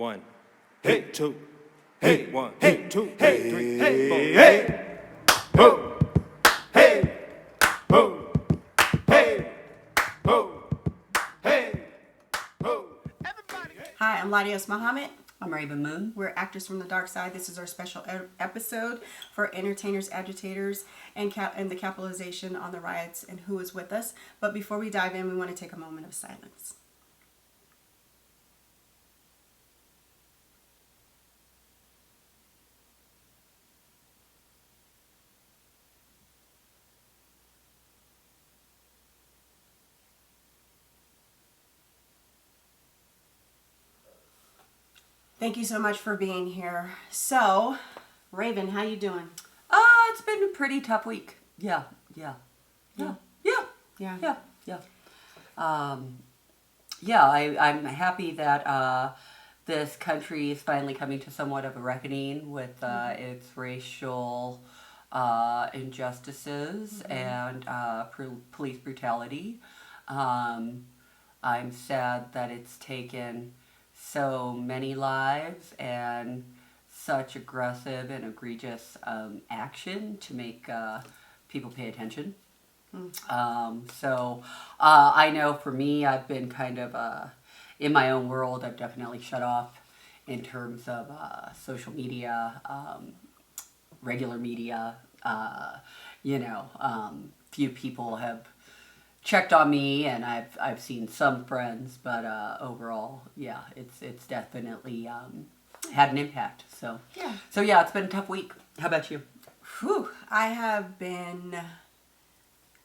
One, hey, two, hey, one, hey, two, hey, three, hey, four, hey, ho, hey, ho, hey, ho, hey, ho. Hi, I'm LaDios Muhammad. I'm Rav'n. We're actors from the dark side. This is our special episode for entertainers, agitators, and the capitalization on the riots and who is with us. But before we dive in, we want to take a moment of silence. Thank you so much for being here. So, Rav'n, how you doing? It's been a pretty tough week. Yeah. I'm happy that this country is finally coming to somewhat of a reckoning with its racial injustices and police brutality. I'm sad that it's taken so many lives and such aggressive and egregious action to make people pay attention. I know for me, I've been kind of in my own world. I've definitely shut off in terms of social media, regular media. Few people have checked on me, and I've seen some friends, but overall, yeah, it's definitely had an impact. So it's been a tough week. How about you? Whew, I have been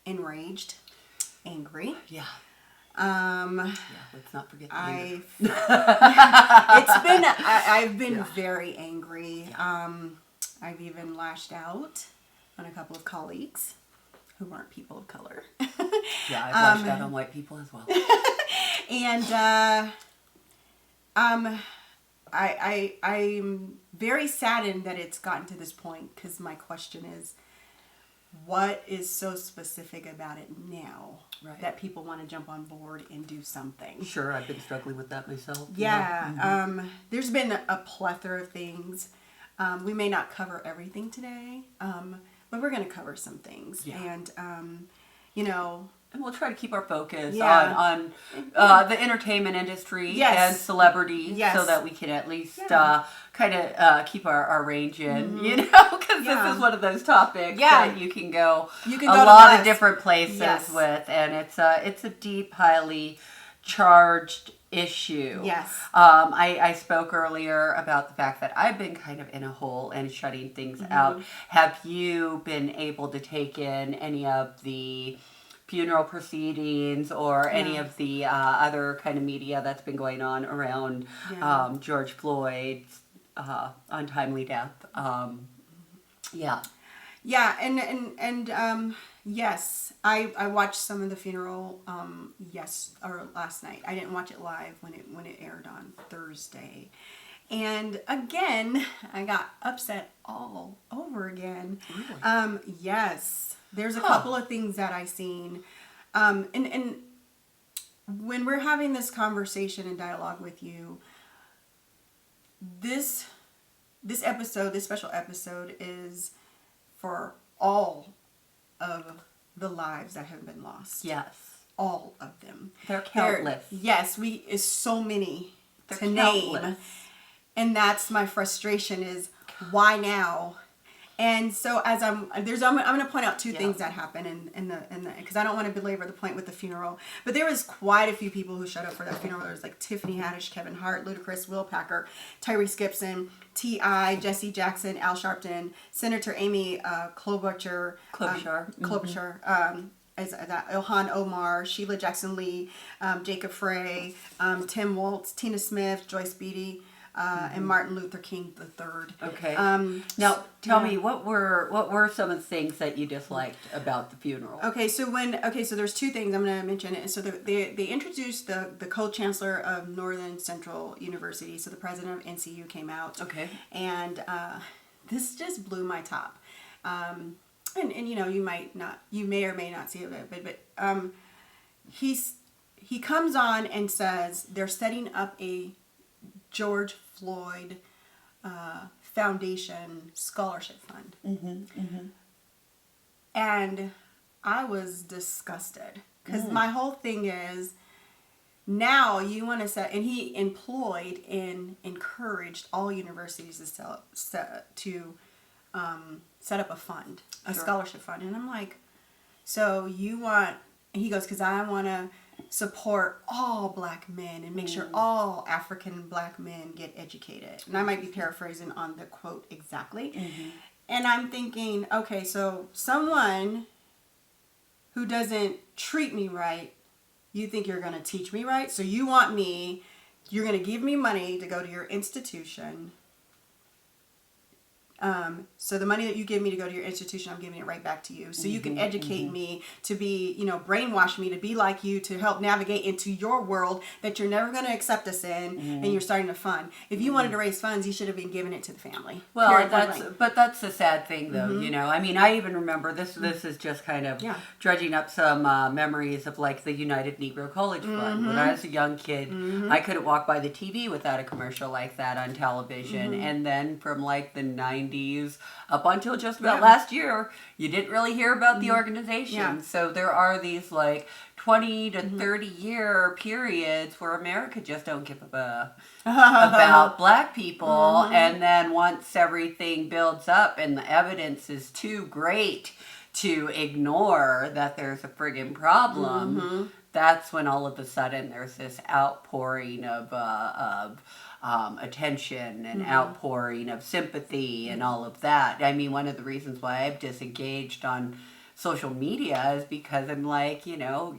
enraged, angry. Yeah. Let's not forget the anger. I've been very angry. I've even lashed out on a couple of colleagues who weren't people of color. Yeah, I've lashed out on white people as well. And I'm very saddened that it's gotten to this point, because my question is, what is so specific about it now that people want to jump on board and do something? Sure, I've been struggling with that myself. Yeah. Mm-hmm. There's been a plethora of things. We may not cover everything today, but we're going to cover some things. Yeah. And, and we'll try to keep our focus on the entertainment industry and celebrities, so that we can at least kind of keep our range in, because this is one of those topics that you can go a lot of different places with, and it's a deep, highly charged issue. Yes. I spoke earlier about the fact that I've been kind of in a hole and shutting things out. Have you been able to take in any of the funeral proceedings or any of the other kind of media that's been going on around George Floyd's untimely death? Yes, I watched some of the funeral last night. I didn't watch it live when it aired on Thursday. And again, I got upset all over again. Really? Yes. There's a couple of things that I've seen. And when we're having this conversation and dialogue with you, this special episode is for all of the lives that have been lost. Yes. All of them. They're countless. Is so many They're to countless. name. And that's my frustration is, why now? And so I'm going to point out two things that happened in the because I don't want to belabor the point with the funeral, but there was quite a few people who showed up for that funeral. There was like Tiffany Haddish, Kevin Hart, Ludacris, Will Packer, Tyrese Gibson, T.I., Jesse Jackson, Al Sharpton, Senator Amy Klobuchar, Ilhan Omar, Sheila Jackson Lee, Jacob Frey, Tim Waltz, Tina Smith, Joyce Beatty, and Martin Luther King III. Okay. Now, tell me, what were some of the things that you disliked about the funeral? Okay, so there's two things I'm going to mention. So they introduced the co-chancellor of Northern Central University. So the president of NCU came out. Okay. And this just blew my top. And you may or may not see it, but he comes on and says they're setting up a George Floyd Foundation Scholarship Fund. And I was disgusted because my whole thing is, now you want to set, and he employed and encouraged all universities to set up a fund, a scholarship fund. And I'm like, so you want, and he goes, because I want to support all black men and make sure all African black men get educated. And I might be paraphrasing on the quote exactly. And I'm thinking, okay, so someone who doesn't treat me right, you think you're going to teach me right? So you want me, you're going to give me money to go to your institution. So the money that you give me to go to your institution, I'm giving it right back to you. So you can educate me to be, brainwash me to be like you, to help navigate into your world that you're never going to accept us in, and you're starting to fund. If you wanted to raise funds, you should have been giving it to the family. Well, that's the sad thing, though. I mean, I even remember this is just kind of dredging up some memories of like the United Negro College Fund. When I was a young kid, I couldn't walk by the TV without a commercial like that on television. And then from like the 90s up until just about last year, you didn't really hear about the organization. So there are these like 20 to 30 year periods where America just don't give about black people. And then once everything builds up and the evidence is too great to ignore that there's a friggin' problem, that's when all of a sudden there's this outpouring of attention and outpouring of sympathy and all of that. I mean, one of the reasons why I've disengaged on social media is because I'm like, a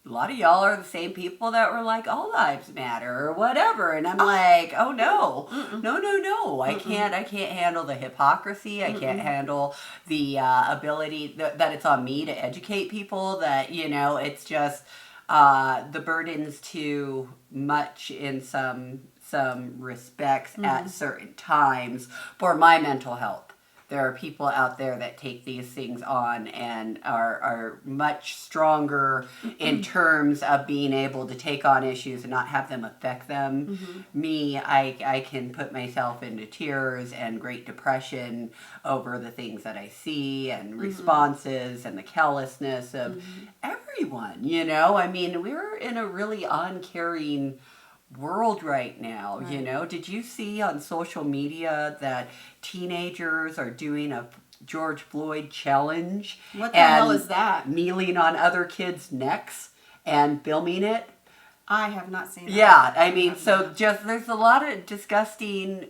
lot of y'all are the same people that were like, all lives matter or whatever. And I'm like, oh no, no. I can't handle the hypocrisy. I can't handle the ability that it's on me to educate people, that, it's just the burden's too much in some respects at certain times for my mental health. There are people out there that take these things on and are much stronger in terms of being able to take on issues and not have them affect them. Me, I can put myself into tears and Great Depression over the things that I see and responses and the callousness of everyone, I mean, we're in a really uncaring world right now. Did you see on social media that teenagers are doing a George Floyd challenge? What the hell is that? Kneeling on other kids' necks and filming it? I have not seen that. Yeah, I mean, so just there's a lot of disgusting,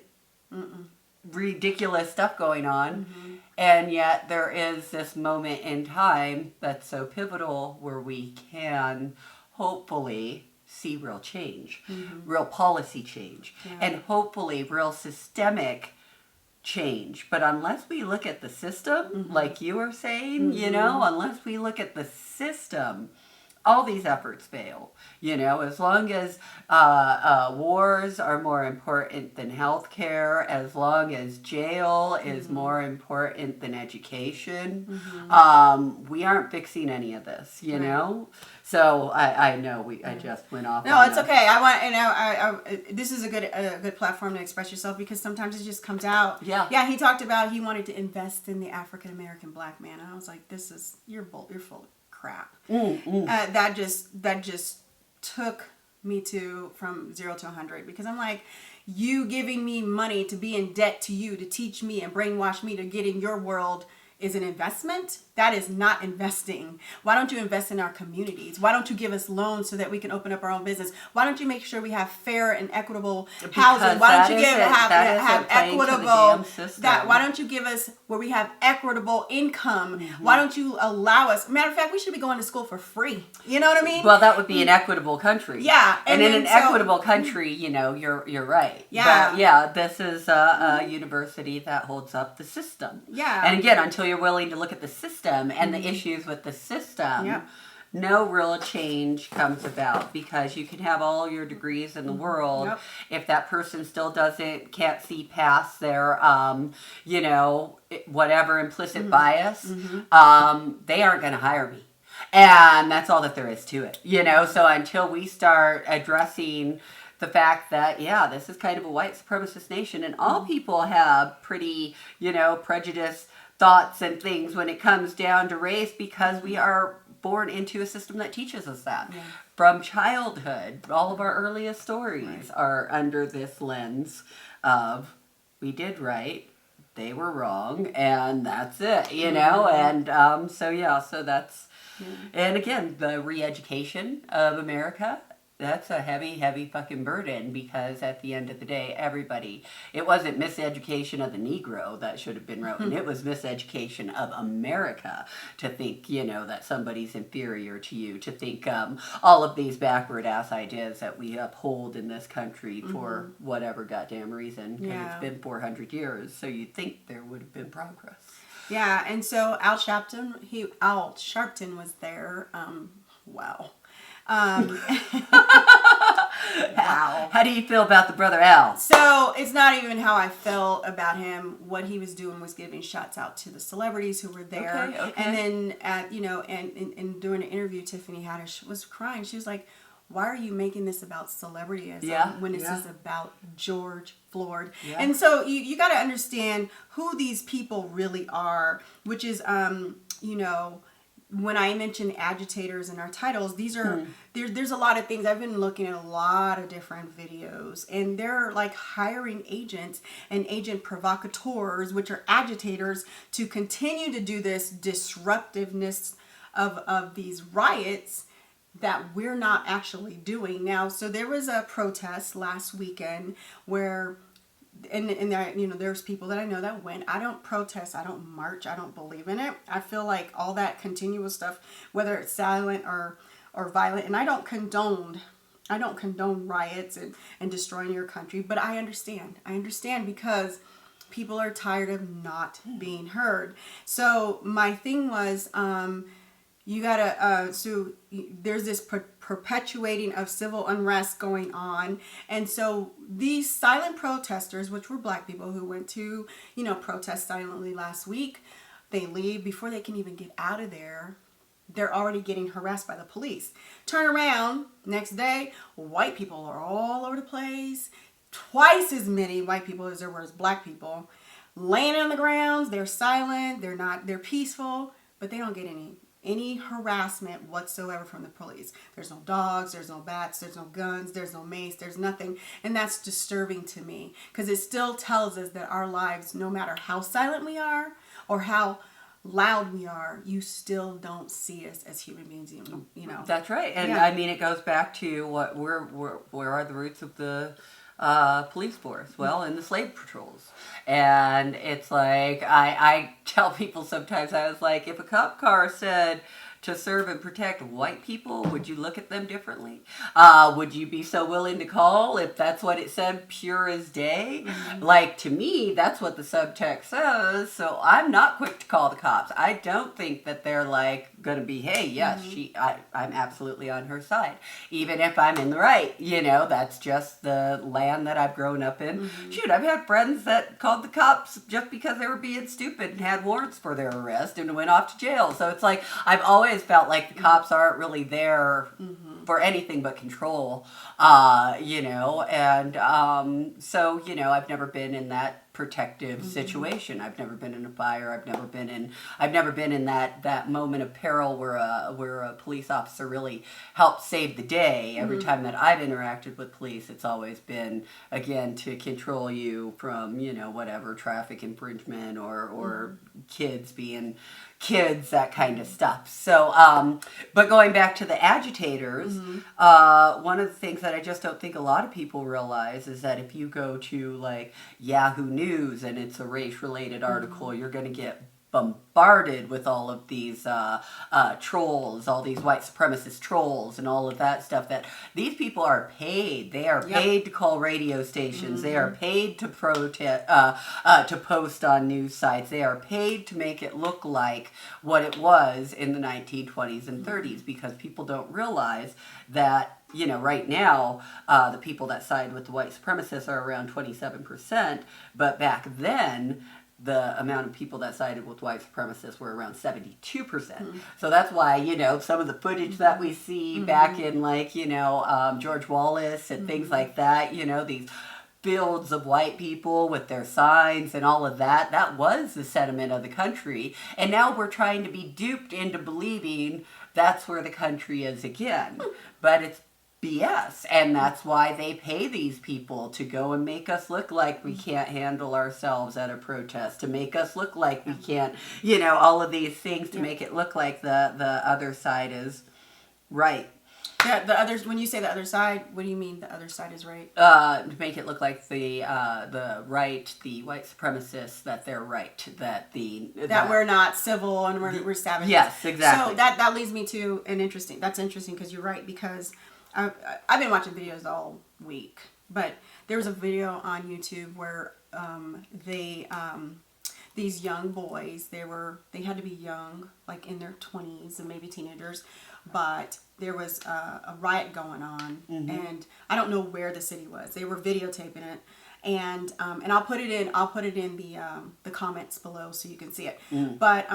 ridiculous stuff going on. And yet there is this moment in time that's so pivotal where we can hopefully see real change, real policy change, and hopefully real systemic change. But unless we look at the system, like you were saying, unless we look at the system, all these efforts fail. As long as wars are more important than healthcare, as long as jail is more important than education, we aren't fixing any of this, So I know I just went off. No, it's okay. This is a good platform to express yourself, because sometimes it just comes out. Yeah. He talked about he wanted to invest in the African American black man, and I was like, you're full of crap. That just took me from 0 to 100, because I'm like, you giving me money to be in debt to you, to teach me and brainwash me to get in your world is an investment. That is not investing. Why don't you invest in our communities? Why don't you give us loans so that we can open up our own business? Why don't you make sure we have fair and equitable housing? Why don't you have equitable why don't you give us where we have equitable income? Why don't you allow us? Matter of fact, we should be going to school for free. You know what I mean? Well, that would be an equitable country. Yeah, and in an equitable country, you're right. Yeah, but yeah. This is a university that holds up the system. Yeah, and again, until you're willing to look at the system and the issues with the system, no real change comes about, because you can have all your degrees in the world. If that person still can't see past their, whatever implicit bias, they aren't going to hire me. And that's all that there is to it, So until we start addressing the fact that, this is kind of a white supremacist nation, and all people have pretty, prejudiced thoughts and things when it comes down to race, because we are born into a system that teaches us that. Yeah. From childhood, all of our earliest stories are under this lens of, we did right, they were wrong, and that's it, and so that's, and again, the re-education of America, that's a heavy, heavy fucking burden, because at the end of the day, it wasn't miseducation of the Negro that should have been written. It was miseducation of America to think, that somebody's inferior to you, to think all of these backward ass ideas that we uphold in this country for whatever goddamn reason, because it's been 400 years, so you'd think there would have been progress. Yeah, and so Al Sharpton was there. Wow. Wow. How do you feel about the brother Al? So it's not even how I felt about him. What he was doing was giving shots out to the celebrities who were there. Okay. And then and during an interview, Tiffany Haddish was crying. She was like, "Why are you making this about celebrityism when this is about George Floyd?" Yeah. And so you got to understand who these people really are, which is when I mention agitators in our titles, these are there's a lot of things. I've been looking at a lot of different videos, and they're like hiring agents and agent provocateurs, which are agitators, to continue to do this disruptiveness of these riots that we're not actually doing now. So there was a protest last weekend where and there, there's people that I know that went. I don't protest, I don't march, I don't believe in it. I feel like all that continual stuff, whether it's silent or violent, and I don't condone riots and destroying your country, but I understand because people are tired of not being heard. So my thing was, you gotta, so there's this perpetuating of civil unrest going on. And so these silent protesters, which were black people who went to, protest silently last week, they leave before they can even get out of there. They're already getting harassed by the police. Turn around, next day, white people are all over the place. Twice as many white people as there were as black people. Laying on the grounds, they're silent, they're peaceful, but they don't get any harassment whatsoever from the police. There's no dogs, there's no bats, there's no guns, there's no mace, there's nothing. And that's disturbing to me, because it still tells us that our lives, no matter how silent we are or how loud we are, you still don't see us as human beings, That's right. And I mean, it goes back to where are the roots of the police force? Well, in the slave patrols. And it's like, I tell people sometimes, I was like, if a cop car said to serve and protect white people, would you look at them differently? Would you be so willing to call if that's what it said, pure as day? Mm-hmm. Like, to me, that's what the subtext says, so I'm not quick to call the cops. I don't think that they're like going to be, hey, yes, I'm absolutely on her side, even if I'm in the right. That's just the land that I've grown up in. Mm-hmm. Shoot, I've had friends that called the cops just because they were being stupid and had warrants for their arrest and went off to jail. So it's like, I've always felt like the cops aren't really there for anything but control, and so, I've never been in that protective situation. I've never been in a fire. I've never been in that moment of peril where a police officer really helped save the day. Every time that I've interacted with police, it's always been, again, to control you from, whatever traffic infringement or kids being kids, that kind of stuff. So, but going back to the agitators, one of the things that I just don't think a lot of people realize is that if you go to like Yahoo News and it's a race-related article, you're going to get bombarded with all of these trolls, all these white supremacist trolls and all of that stuff, that these people are paid. They are paid to call radio stations. They are paid to protest, to post on news sites. They are paid to make it look like what it was in the 1920s and 30s, because people don't realize that, right now, the people that side with the white supremacists are around 27%, but back then, the amount of people that sided with white supremacists were around 72%. So that's why, some of the footage that we see back in George Wallace and things like that, these fields of white people with their signs and all of that, that was the sentiment of the country. And now we're trying to be duped into believing that's where the country is again. But it's BS. And that's why they pay these people to go and make us look like we can't handle ourselves at a protest, to make us look like we can't, all of these things to make it look like the other side is right. Yeah, the others. When you say the other side, what do you mean the other side is right? To make it look like the right, the white supremacists, that they're right, that we're not civil and we're savages. Yes, exactly. So that leads me to that's interesting because you're right, because I've been watching videos all week, but there was a video on YouTube where these young boys, they had to be young, like in their 20s and maybe teenagers, but there was a riot going on, and I don't know where the city was. They were videotaping it, and I'll put it in the comments below so you can see it. But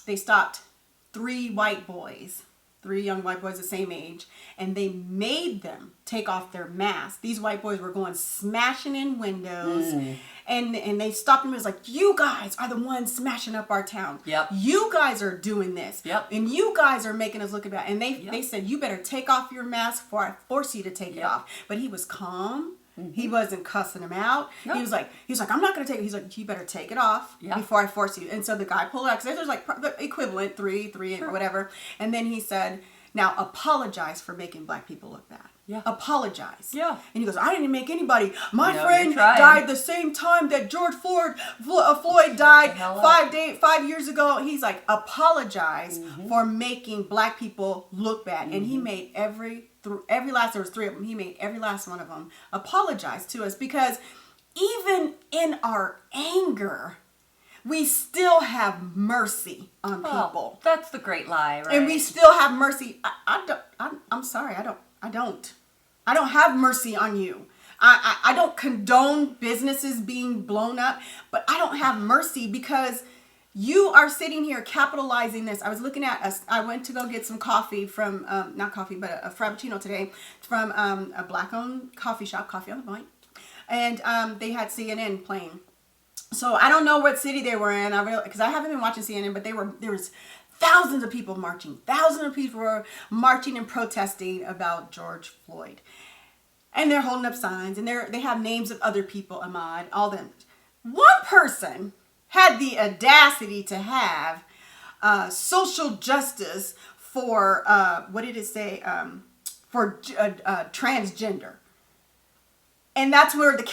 they stopped three young white boys the same age, and they made them take off their masks. These white boys were going smashing in windows, and they stopped them and was like, you guys are the ones smashing up our town. Yep. You guys are doing this. Yep. And you guys are making us look bad. And they said, you better take off your mask before I force you to take it off. But he was calm. He wasn't cussing him out. Nope. He was like, I'm not going to take it. He's like, you better take it off before I force you. And so the guy pulled it out, because there's like the equivalent, three or whatever. And then he said, now apologize for making black people look bad. Yeah. Apologize. Yeah. And he goes, I didn't make anybody. My friend died the same time that George Floyd died 5 years ago. He's like, apologize for making black people look bad. And he made every last, there was three of them, he made every last one of them apologize to us, because even in our anger, we still have mercy on people. That's the great lie, right? And we still have mercy. I'm sorry, I don't have mercy on you. I don't condone businesses being blown up, but I don't have mercy, because you are sitting here capitalizing this. I was looking at I went to go get some coffee from, not coffee, but a Frappuccino today from a black-owned coffee shop, Coffee on the Point. And they had CNN playing. So I don't know what city they were in, because I haven't been watching CNN, but there was thousands of people marching. Thousands of people were marching and protesting about George Floyd. And they're holding up signs, and they have names of other people, Ahmaud, all them. One person had the audacity to have social justice for, what did it say, for transgender. And that's where the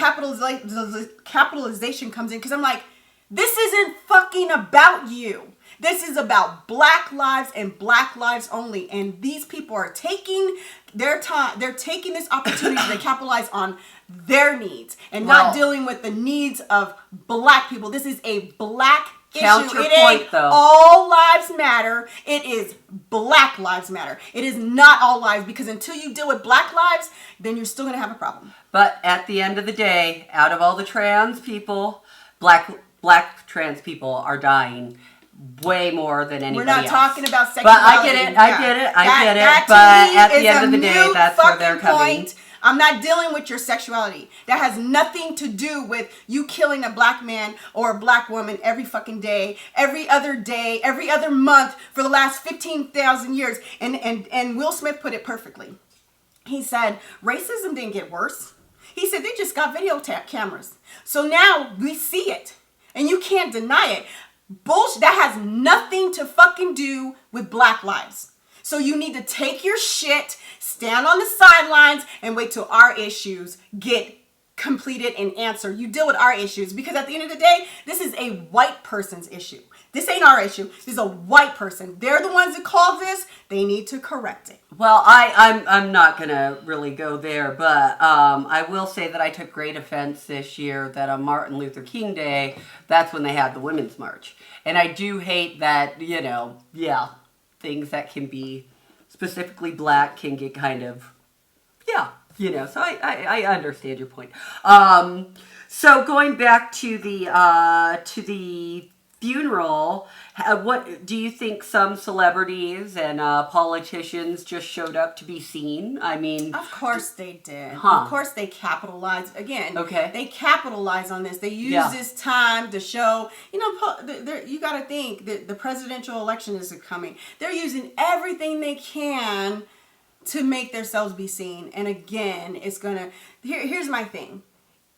capitalization comes in. Because I'm like, this isn't fucking about you. This is about black lives and black lives only. And these people are taking their time. They're taking this opportunity to capitalize on their needs and not dealing with the needs of black people. This is a black issue. It ain't all lives matter. It is black lives matter. It is not all lives, because until you deal with black lives, then you're still going to have a problem. But at the end of the day, out of all the trans people, black trans people are dying way more than anybody else. We're not talking about sexuality. But I get it. But at the end of the day, that's where they're coming. I'm not dealing with your sexuality. That has nothing to do with you killing a black man or a black woman every fucking day, every other month for the last 15,000 years. And Will Smith put it perfectly. He said, racism didn't get worse. He said, they just got video cameras. So now we see it. And you can't deny it. Bullshit. That has nothing to fucking do with black lives. So you need to take your shit, stand on the sidelines, and wait till our issues get completed and answered. You deal with our issues, because at the end of the day, this is a white person's issue. This ain't our issue. This is a white person. They're the ones that caused this. They need to correct it. Well, I'm not going to really go there, but I will say that I took great offense this year that on Martin Luther King Day, that's when they had the Women's March. And I do hate that, things that can be specifically black can get kind of, so I understand your point. So going back to the funeral, what do you think some celebrities and politicians just showed up to be seen? I mean, of course they did. Huh. Of course they capitalized. Again, okay. They capitalize on this. They use this time to show, you got to think that the presidential election is coming. They're using everything they can to make themselves be seen. And again, it's going to, here's my thing.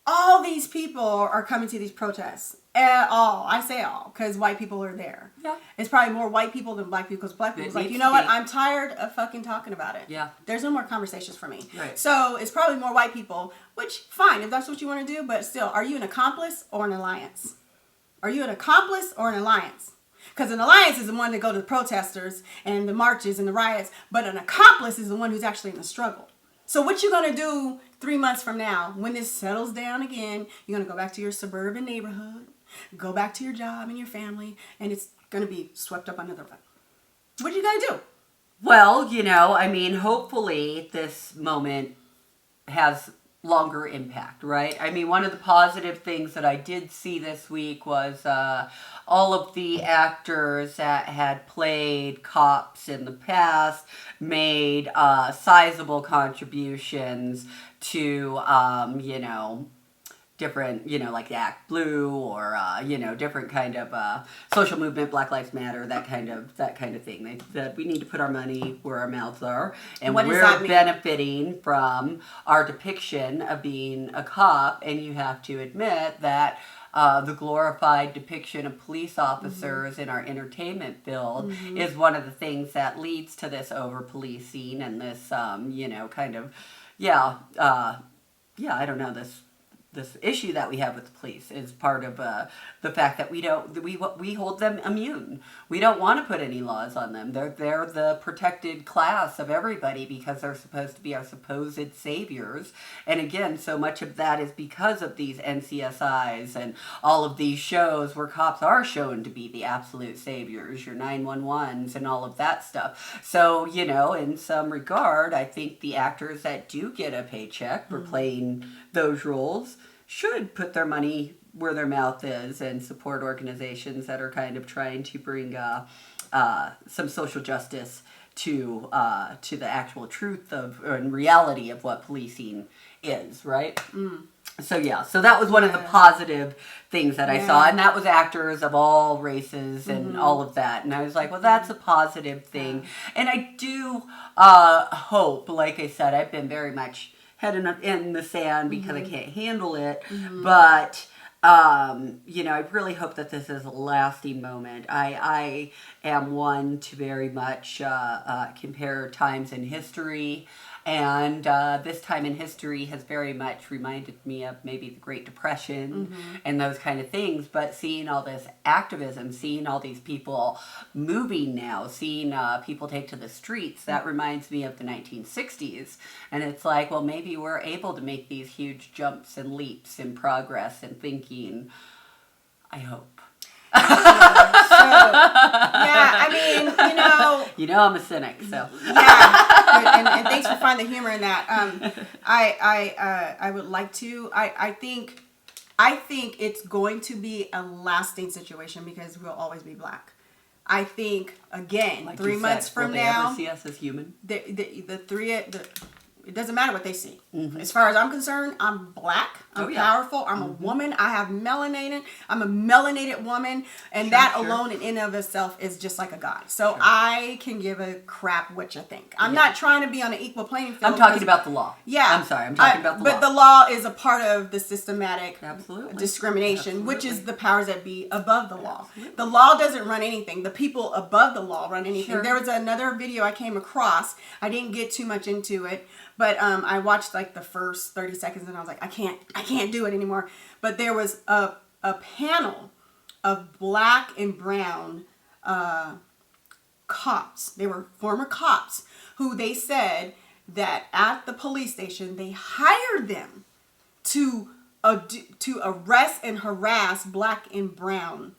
All these people are coming to these protests. I say all, because white people are there. Yeah. It's probably more white people than black people, because black people's like, you know what, I'm tired of fucking talking about it. Yeah. There's no more conversations for me. Right. So it's probably more white people, which, fine, if that's what you want to do, but still, are you an accomplice or an alliance? Are you an accomplice or an alliance? Because an alliance is the one that go to the protesters and the marches and the riots, but an accomplice is the one who's actually in the struggle. So what you going to do 3 months from now, when this settles down again, you're going to go back to your suburban neighborhood, go back to your job and your family, and it's going to be swept up under the rug. What are you going to do? Well, I mean, hopefully this moment has longer impact, right? I mean, one of the positive things that I did see this week was all of the actors that had played cops in the past made sizable contributions to, different, like Act Blue or, different kind of social movement, Black Lives Matter, that kind of thing. They said we need to put our money where our mouths are, and we're benefiting from our depiction of being a cop, and you have to admit that the glorified depiction of police officers in our entertainment field is one of the things that leads to this over-policing and this, I don't know, this issue that we have with the police is part of the fact that we hold them immune. We don't want to put any laws on them. They're the protected class of everybody because they're supposed to be our supposed saviors. And again, so much of that is because of these NCSIs and all of these shows where cops are shown to be the absolute saviors, your 911s and all of that stuff. So, in some regard, I think the actors that do get a paycheck for playing those roles should put their money where their mouth is and support organizations that are kind of trying to bring some social justice to the actual truth and reality of what policing is, right? So that was one of the positive things that I saw, and that was actors of all races and all of that, and I was like, well, that's a positive thing. And I do hope, like I said, I've been very much head in the sand because I can't handle it. But, I really hope that this is a lasting moment. I am one to very much compare times in history. And this time in history has very much reminded me of maybe the Great Depression and those kind of things. But seeing all this activism, seeing all these people moving now, seeing people take to the streets, that reminds me of the 1960s. And it's like, well, maybe we're able to make these huge jumps and leaps in progress and thinking. I hope. I'm a cynic, so. Yeah, and thanks for finding the humor in that. I would like to. I think it's going to be a lasting situation because we'll always be black. I think again, like 3 months from now, ever see us as human? It doesn't matter what they see. As far as I'm concerned, I'm black. I'm powerful. I'm a woman. I have melanated. I'm a melanated woman. And alone in and of itself is just like a god. So I can give a crap what you think. I'm not trying to be on an equal playing field. I'm talking about the law. Yeah. I'm sorry. I'm talking about the law. But the law is a part of the systematic discrimination, which is the powers that be above the law. The law doesn't run anything. The people above the law run anything. There was another video I came across. I didn't get too much into it. But I watched like the first 30 seconds and I was like, I can't do it anymore. But there was a panel of black and brown cops. They were former cops who they said that at the police station, they hired them to arrest and harass black and brown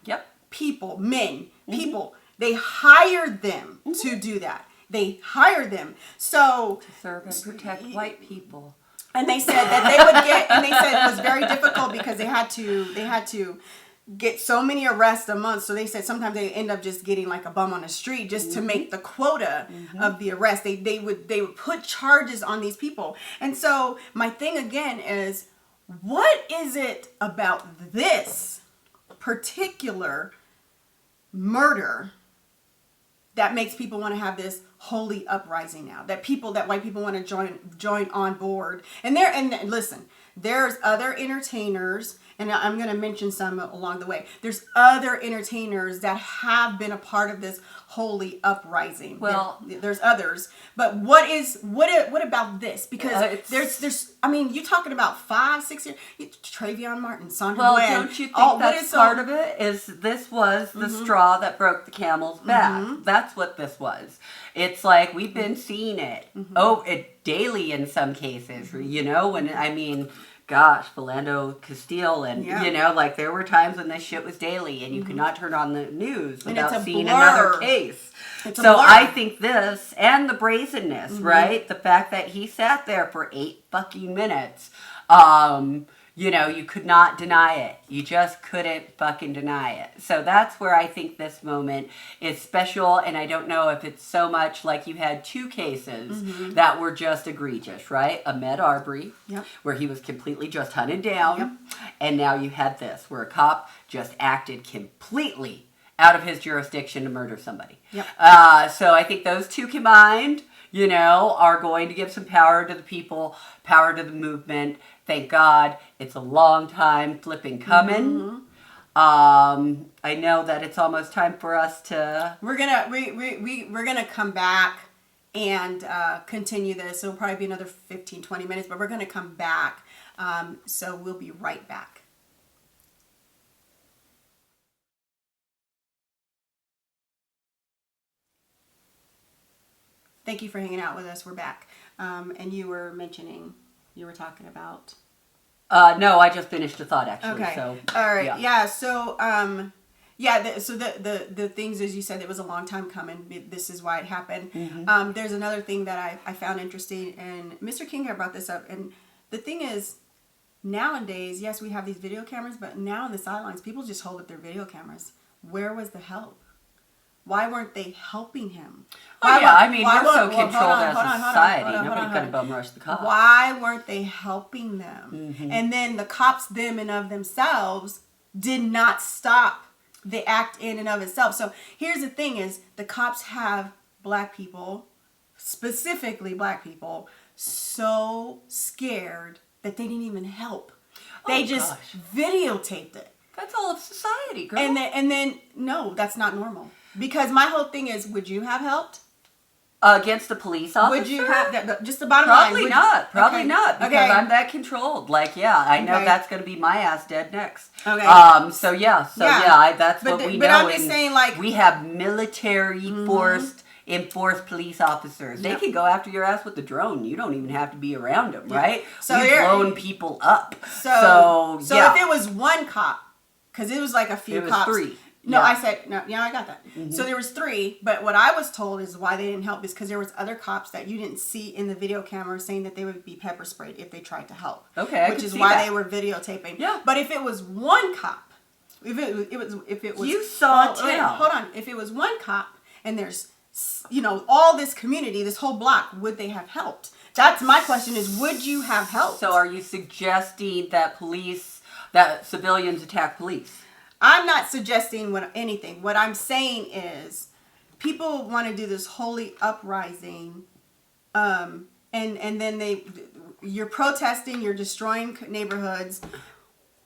people, men, people. They hired them to do that. They hired them. So to serve and protect white people. And they said that they would get, and they said it was very difficult because they had to get so many arrests a month. So they said sometimes they end up just getting like a bum on the street just to make the quota of the arrest. They would put charges on these people. And so my thing again is, what is it about this particular murder that makes people want to have this holy uprising now? That white people want to join on board. And listen, there's other entertainers, and I'm going to mention some along the way. There's other entertainers that have been a part of this holy uprising. Well, there's others, but what about this? Because there's I mean, you're talking about 5-6 years. Trayvon Martin, Sandra Bland. Well, don't you think that's part of it? Is this was the straw that broke the camel's back? That's what this was. It's like we've been seeing it. Daily in some cases. You know, when I mean. Gosh, Philando Castile, and you know, like there were times when this shit was daily, and you could not turn on the news without seeing another case. So I think this and the brazenness, right? The fact that he sat there for 8 fucking minutes. You know, you could not deny it. You just couldn't fucking deny it. So that's where I think this moment is special. And I don't know if it's so much like you had 2 cases that were just egregious, right? Ahmaud Arbery, where he was completely just hunted down. And now you had this, where a cop just acted completely out of his jurisdiction to murder somebody. So I think those 2 combined, you know, are going to give some power to the people, power to the movement. Thank God. It's a long time flipping coming. I know that it's almost time for us to. We're gonna come back and continue this. It'll probably be another 15-20 minutes, but we're gonna come back. So we'll be right back. Thank you for hanging out with us. We're back. And you were talking about. No, I just finished a thought actually. Okay. So, all right. Yeah. So, the things, as you said, it was a long time coming. This is why it happened. There's another thing that I found interesting, and Mr. King brought this up. And the thing is, nowadays, yes, we have these video cameras, but now in the sidelines, people just hold up their video cameras. Where was the help? Why weren't they helping him? I mean, we're so controlled as a society. Nobody's going to bum rush the cops. Why weren't they helping them? And then the cops, them and of themselves, did not stop the act in and of itself. So here's the thing is, the cops have black people, specifically black people, so scared that they didn't even help. They just videotaped it. That's all of society, girl. And then, no, that's not normal. Because my whole thing is, would you have helped? Against the police officer? Would you have, just the bottom line? Probably okay. not. Because I'm that controlled. Like, I know that's going to be my ass dead next. Okay. That's what we know. But I'm just saying, like. We have military enforced police officers. They can go after your ass with the drone. You don't even have to be around them, right? So we've blown people up. So if it was one cop, because it was like a few cops. It was 3. No, I said, no, I got that. So there was 3, but what I was told is why they didn't help is because there was other cops that you didn't see in the video camera saying that they would be pepper sprayed if they tried to help. Okay, which is why they were videotaping. Yeah. But if it was one cop, if it was you saw it. Hold on. If it was one cop and there's, all this community, this whole block, would they have helped? That's my question is, would you have helped? So are you suggesting that civilians attack police? I'm not suggesting anything. What I'm saying is people want to do this holy uprising, and then you're protesting, you're destroying neighborhoods.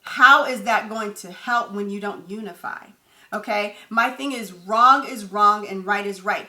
How is that going to help when you don't unify? Okay? My thing is wrong and right is right.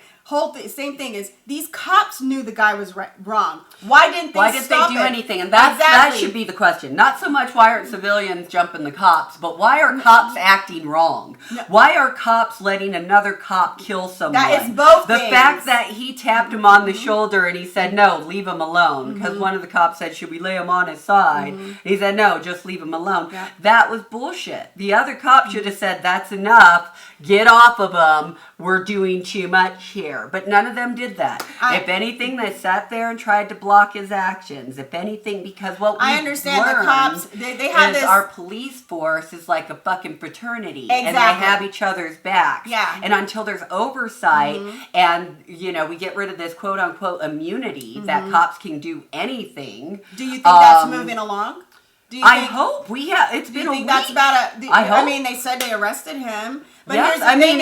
Same thing is these cops knew the guy was wrong. Why didn't they do anything? And that should be the question. Not so much why aren't civilians jumping the cops, but why are cops acting wrong? No. Why are cops letting another cop kill someone? That is both things. The fact that he tapped him on the shoulder and he said, no, leave him alone. Because one of the cops said, should we lay him on his side? And he said, no, just leave him alone. Yeah. That was bullshit. The other cop should have said, that's enough. Get off of him. we're doing too much here. But none of them did that. If anything, they sat there and tried to block his actions. If anything, because what we I understand the cops, they have this. Our police force is like a fucking fraternity. Exactly. And they have each other's backs. Yeah. And until there's oversight and, you know, we get rid of this quote unquote immunity that cops can do anything. Do you think that's moving along? I hope it's been a week. That's about I hope. I mean, they said they arrested him, but yes, here's the thing: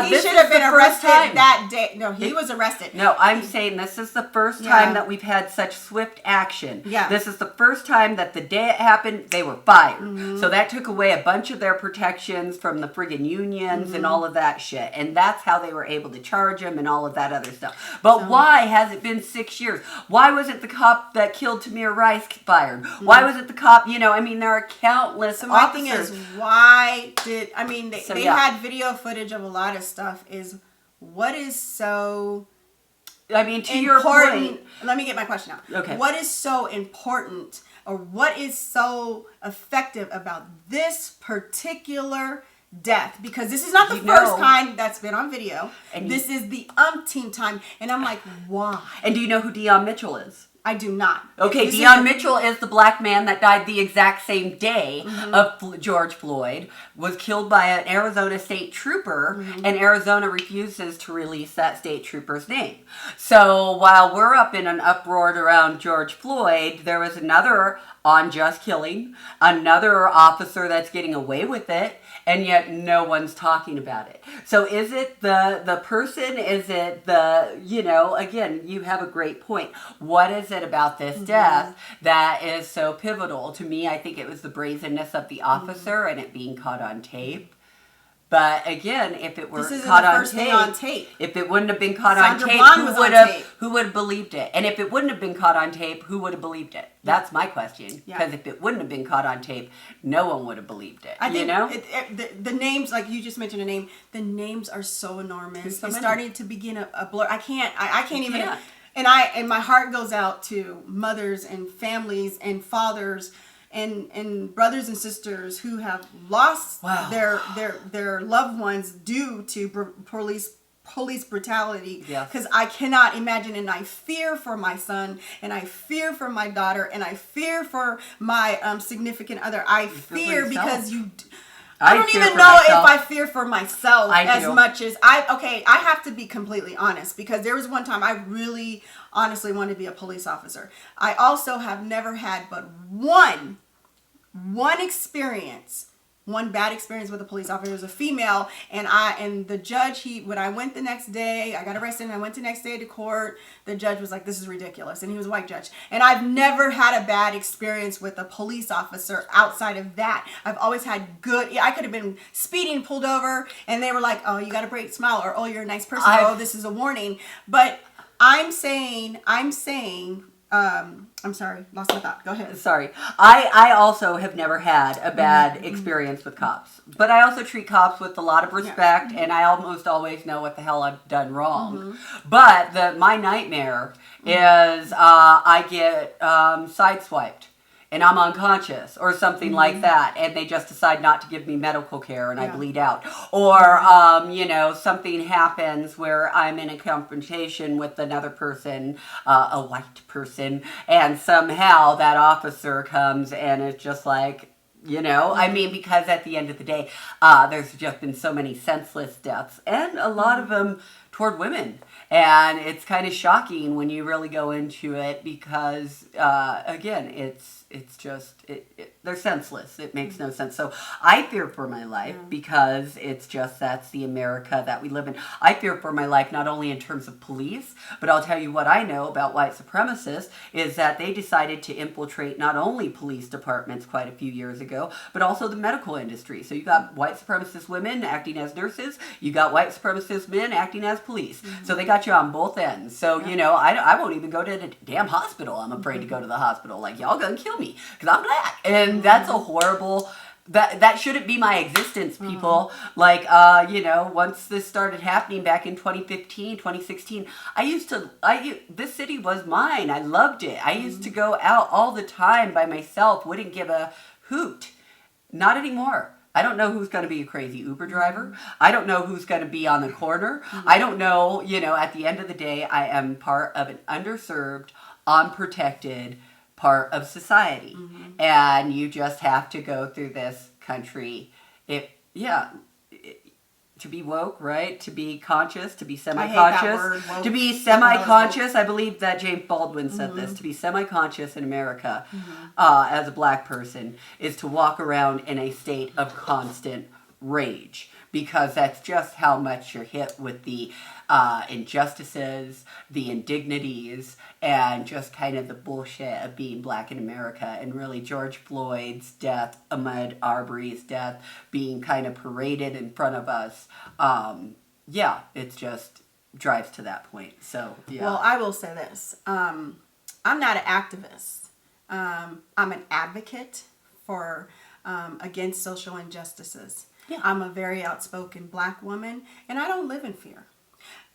he should have been arrested time. that day. No, he was arrested. No, I'm saying this is the first time that we've had such swift action. Yeah. This is the first time that the day it happened, they were fired. So that took away a bunch of their protections from the friggin' unions and all of that shit. And that's how they were able to charge him and all of that other stuff. But why has it been 6 years? Why wasn't the cop that killed Tamir Rice fired? Why was it the cop? You know, I mean, there are countless my officers. thing is, why did they had video footage of a lot of stuff? Is what is so? I mean, to important, your point. Let me get my question out. Okay. What is so important, or what is so effective about this particular death? Because this is not the first time that's been on video. And this is the umpteenth time, and I'm like, why? And do you know who Dion Mitchell is? I do not. Okay, Dion Mitchell is the black man that died the exact same day of George Floyd, was killed by an Arizona state trooper, and Arizona refuses to release that state trooper's name. So while we're up in an uproar around George Floyd, there was another unjust killing, another officer that's getting away with it, and yet no one's talking about it. So is it the person? Is it the, you know, again, you have a great point. What is it about this death that is so pivotal? To me, I think it was the brazenness of the officer and it being caught on tape. But again, if it were caught on tape, if it wouldn't have been caught on tape, who would have believed it? And if it wouldn't have been caught on tape, who would have believed it? That's my question. Because if it wouldn't have been caught on tape, no one would have believed it. I think, you know, the names, like you just mentioned a name, the names are so enormous. It's starting to begin a blur. I can't even. And my heart goes out to mothers and families and fathers and brothers and sisters who have lost their loved ones due to police brutality. Because I cannot imagine, and I fear for my son, and I fear for my daughter, and I fear for my significant other. I fear because I don't even know if I fear for myself as much as I have to be completely honest, because there was one time I really honestly wanted to be a police officer. I also have never had but one experience, one bad experience with a police officer. It was a female, and the judge, when I went the next day, I got arrested and I went the next day to court, the judge was like, this is ridiculous. And he was a white judge. And I've never had a bad experience with a police officer outside of that. I've always had good, I could have been speeding, pulled over, and they were like, oh, you got a great smile, or oh, you're a nice person, oh, this is a warning. But I'm saying, I'm sorry, lost my thought. Go ahead. Sorry. I also have never had a bad experience with cops. But I also treat cops with a lot of respect, and I almost always know what the hell I've done wrong. But my nightmare is I get sideswiped. And I'm unconscious or something like that, and they just decide not to give me medical care and I bleed out. Or, something happens where I'm in a confrontation with another person, a white person, and somehow that officer comes and it's just like, because at the end of the day, there's just been so many senseless deaths, and a lot of them toward women. And it's kind of shocking when you really go into it because, again, it's just, they're senseless. It makes no sense. So I fear for my life because it's just, that's the America that we live in. I fear for my life not only in terms of police, but I'll tell you what I know about white supremacists is that they decided to infiltrate not only police departments quite a few years ago, but also the medical industry. So you got white supremacist women acting as nurses. You got white supremacist men acting as police. So they got you on both ends. So, I won't even go to the damn hospital. I'm afraid to go to the hospital. Like, y'all gonna kill me because I'm black. And that's a horrible, that shouldn't be my existence, people. Like, once this started happening back in 2015, 2016, this city was mine. I loved it. I used to go out all the time by myself, wouldn't give a hoot. Not anymore. I don't know who's going to be a crazy Uber driver. I don't know who's going to be on the corner. I don't know, at the end of the day, I am part of an underserved, unprotected part of society. And you just have to go through this country. To be woke, right? To be conscious, to be semi-conscious. To be semi-conscious, I believe that James Baldwin said this, to be semi-conscious in America as a black person is to walk around in a state of constant rage. Because that's just how much you're hit with the injustices, the indignities, and just kind of the bullshit of being black in America. And really George Floyd's death, Ahmaud Arbery's death, being kind of paraded in front of us. It just drives to that point. So, yeah. Well, I will say this. I'm not an activist. I'm an advocate for against social injustices. Yeah. I'm a very outspoken black woman, and I don't live in fear.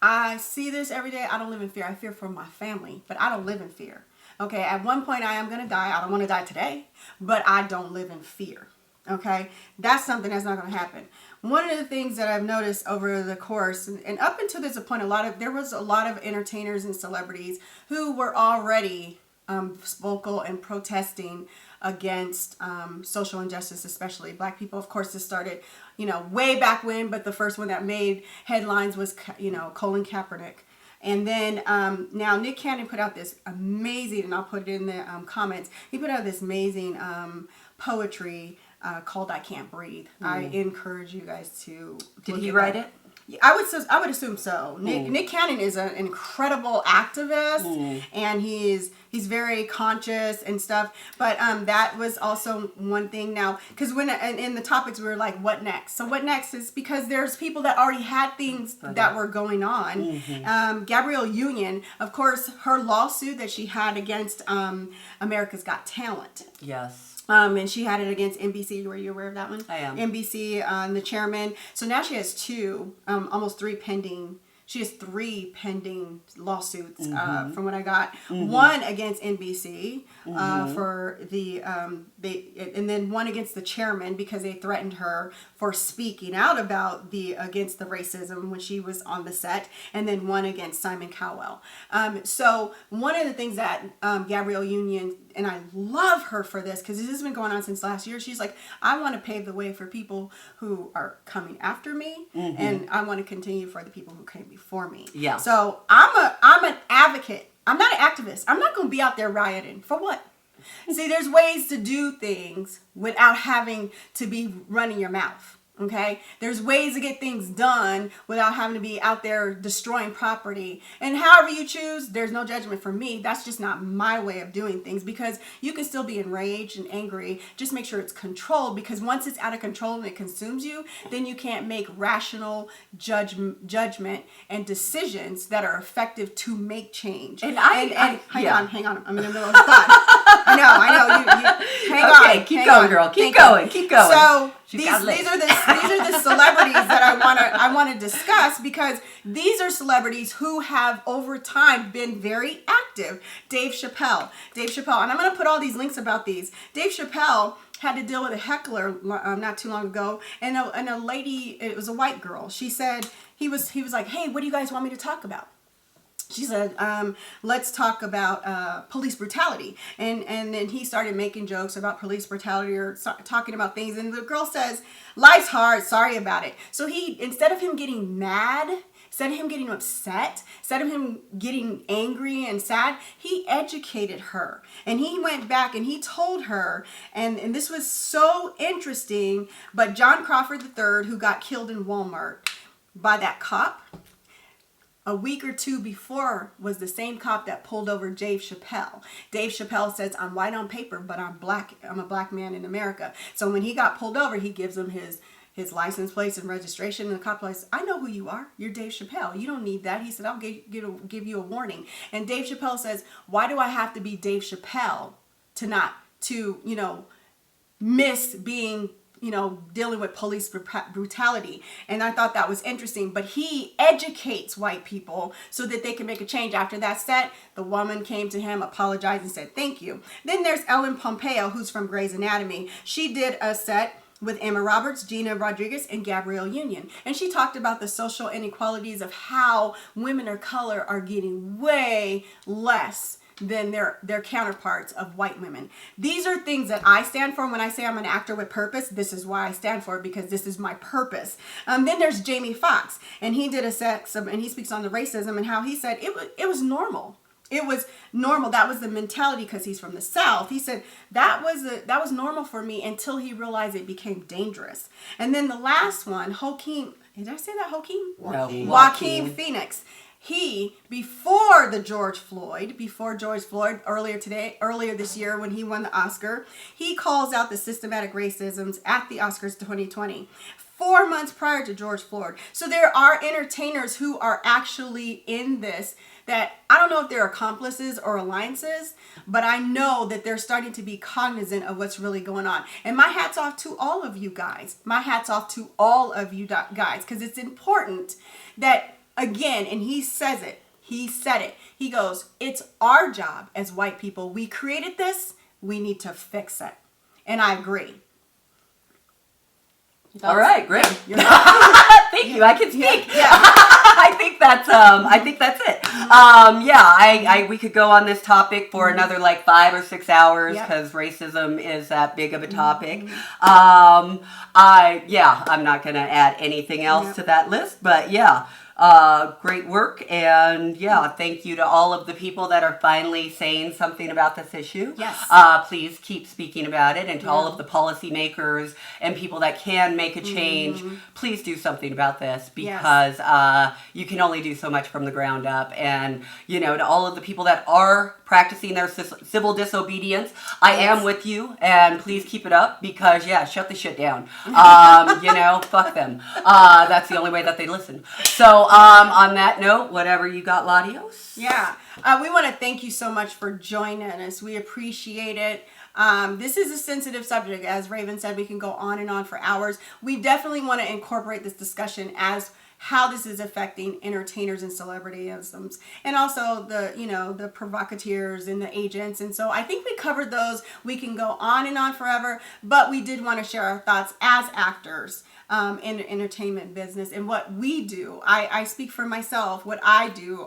I see this every day. I don't live in fear. I fear for my family, but I don't live in fear. Okay, at one point I am going to die. I don't want to die today, but I don't live in fear. Okay, that's something that's not going to happen. One of the things that I've noticed over the course, and up until this point, there was a lot of entertainers and celebrities who were already vocal and protesting against social injustice, especially black people. Of course, this started, way back when, but the first one that made headlines was, Colin Kaepernick. And then now Nick Cannon put out this amazing, and I'll put it in the comments, he put out this amazing poetry called I Can't Breathe. I encourage you guys to Did he write it? I would assume so. Nick Cannon is an incredible activist, and he's very conscious and stuff. But that was also one thing now, because when in the topics we were like, what next? So what next is because there's people that already had things that were going on. Gabrielle Union, of course, her lawsuit that she had against America's Got Talent. Yes. And she had it against NBC. Were you aware of that one? I am. NBC, the chairman. So now she has almost three pending. She has three pending lawsuits from what I got. One against NBC for the and then one against the chairman because they threatened her for speaking out about against the racism when she was on the set, and then one against Simon Cowell. So one of the things that Gabrielle Union, and I love her for this because this has been going on since last year. She's like, I want to pave the way for people who are coming after me, and I want to continue for the people who came before me. Yeah. So I'm an advocate. I'm not an activist. I'm not going to be out there rioting. For what? See, there's ways to do things without having to be running your mouth. Okay, there's ways to get things done without having to be out there destroying property. And however you choose, there's no judgment from me. That's just not my way of doing things, because you can still be enraged and angry. Just make sure it's controlled, because once it's out of control and it consumes you, then you can't make rational judgment and decisions that are effective to make change. And hang on. I'm in the middle of the thought. I know. Keep going, girl. Keep going. So these are the celebrities that I want to discuss, because these are celebrities who have over time been very active. Dave Chappelle, and I'm going to put all these links about these. Dave Chappelle had to deal with a heckler not too long ago, and a lady, it was a white girl. She said he was like, hey, what do you guys want me to talk about? She said, let's talk about police brutality. And then he started making jokes about police brutality or talking about things. And the girl says, life's hard, sorry about it. So he, instead of him getting mad, instead of him getting upset, instead of him getting angry and sad, he educated her. And he went back and he told her, and this was so interesting, but John Crawford III, who got killed in Walmart by that cop, a week or two before was the same cop that pulled over Dave Chappelle. Dave Chappelle says, I'm white on paper, but I'm a black man in America. So when he got pulled over, he gives him his license plates and registration, and the cop says, I know who you are. You're Dave Chappelle. You don't need that. He said, I'll give you a warning. And Dave Chappelle says, why do I have to be Dave Chappelle to miss being dealing with police brutality? And I thought that was interesting. But he educates white people so that they can make a change. After that set, the woman came to him, apologized, and said, thank you. Then there's Ellen Pompeo, who's from Grey's Anatomy. She did a set with Emma Roberts, Gina Rodriguez, and Gabrielle Union. And she talked about the social inequalities of how women of color are getting way less than their counterparts of white women. These are things that I stand for. When I say I'm an actor with purpose, this is why I stand for it, because this is my purpose. Then there's Jamie Foxx, and he did and he speaks on the racism and how he said it was normal. It was normal. That was the mentality, because he's from the South. He said that was normal for me until he realized it became dangerous. And then the last one, Joaquin, did I say that, Joaquin? No, Joaquin Phoenix. He, before George Floyd, earlier this year when he won the Oscar, he calls out the systematic racisms at the Oscars 2020, 4 months prior to George Floyd. So there are entertainers who are actually in this, that I don't know if they're accomplices or alliances, but I know that they're starting to be cognizant of what's really going on. And my hat's off to all of you guys. Because it's important that, again, and he said it. He goes, it's our job as white people. We created this. We need to fix it. And I agree. All right, great. Thank you. I can speak. Yeah. I think that's it. We could go on this topic for another like 5 or 6 hours, because racism is that big of a topic. I'm not going to add anything else to that list, but great work, and thank you to all of the people that are finally saying something about this issue. Yes. Please keep speaking about it, and to all of the policymakers and people that can make a change, please do something about this, because you can only do so much from the ground up. And to all of the people that are practicing their civil disobedience, I am with you, and please keep it up, because shut the shit down. Fuck them. That's the only way that they listen. So on that note, whatever you got, LaDios? We want to thank you so much for joining us. We appreciate it. This is a sensitive subject. As Rav'n said, we can go on and on for hours. We definitely want to incorporate this discussion as how this is affecting entertainers and celebrityisms, and also the provocateurs and the agents. And so I think we covered those. We can go on and on forever, but we did want to share our thoughts as actors in the entertainment business and what we do. I speak for myself, what I do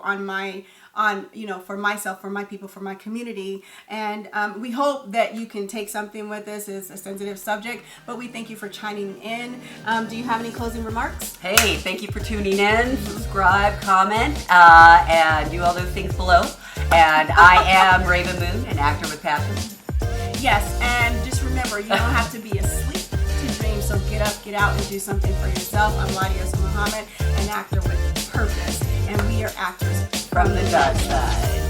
for myself, for my people, for my community. And we hope that you can take something with this. It's a sensitive subject, but we thank you for chiming in. Do you have any closing remarks? Hey, thank you for tuning in. Subscribe, comment, and do all those things below. And I am Rav'n Moon, an actor with passion. Yes, and just remember, you don't have to be asleep to dream, so get up, get out, and do something for yourself. I'm LaDios Muhammad, an actor with purpose, and we are actors from the dark side.